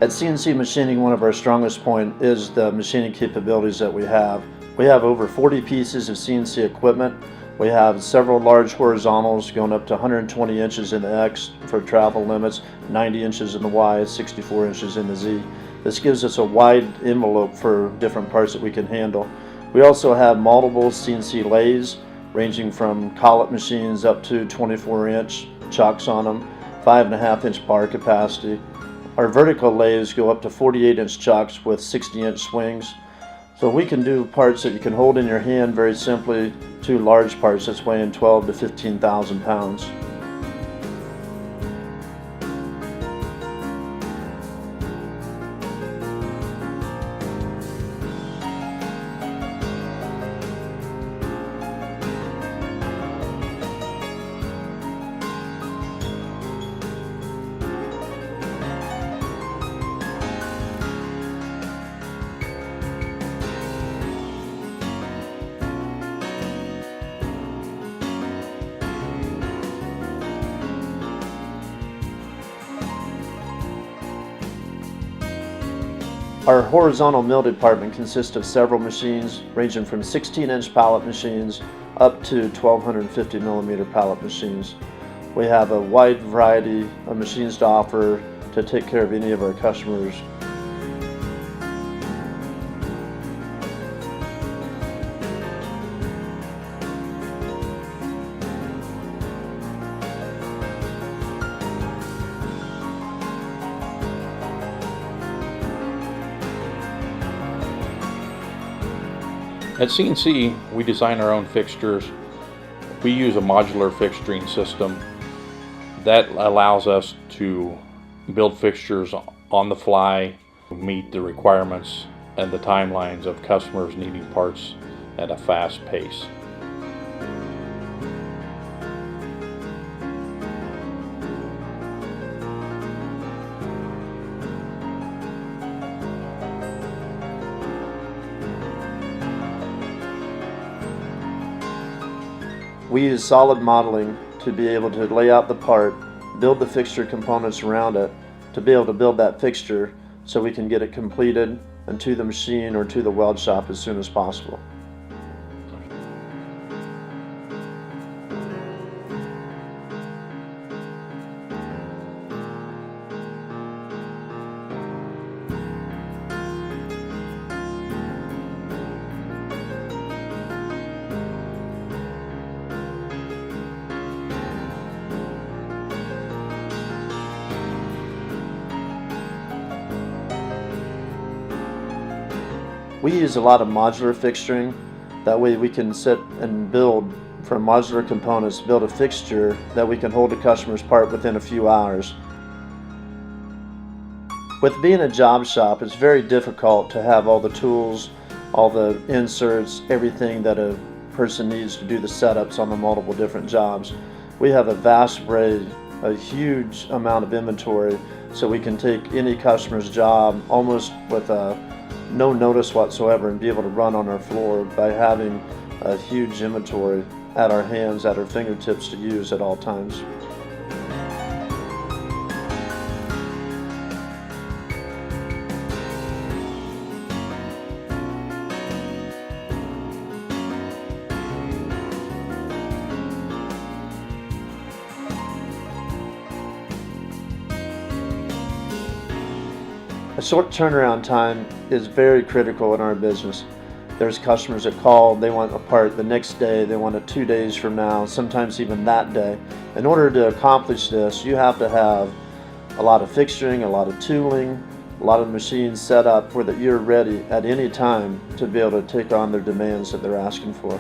At CNC Machining, one of our strongest point is the machining capabilities that we have. We have over 40 pieces of CNC equipment. We have several large horizontals going up to 120 inches in the X for travel limits, 90 inches in the Y, 64 inches in the Z. This gives us a wide envelope for different parts that we can handle. We also have multiple CNC lathes ranging from collet machines up to 24-inch chucks on them, 5.5-inch bar capacity. Our vertical lathes go up to 48-inch chucks with 60-inch swings. So we can do parts that you can hold in your hand very simply to large parts that's weighing 12 to 15,000 pounds. Our horizontal mill department consists of several machines ranging from 16-inch pallet machines up to 1250 millimeter pallet machines. We have a wide variety of machines to offer to take care of any of our customers. At CNC, we design our own fixtures. We use a modular fixturing system that allows us to build fixtures on the fly, meet the requirements and the timelines of customers needing parts at a fast pace. We use solid modeling to be able to lay out the part, build the fixture components around it, to be able to build that fixture so we can get it completed and to the machine or to the weld shop as soon as possible. We use a lot of modular fixturing. That way we can sit and build from modular components, build a fixture that we can hold a customer's part within a few hours. With being a job shop, it's very difficult to have all the tools, all the inserts, everything that a person needs to do the setups on the multiple different jobs. We have a vast array, a huge amount of inventory, so we can take any customer's job almost with no notice whatsoever and be able to run on our floor by having a huge inventory at our hands, at our fingertips to use at all times. A short turnaround time is very critical in our business. There's customers that call, they want a part the next day, they want it 2 days from now, sometimes even that day. In order to accomplish this, you have to have a lot of fixturing, a lot of tooling, a lot of machines set up where that you're ready at any time to be able to take on their demands that they're asking for.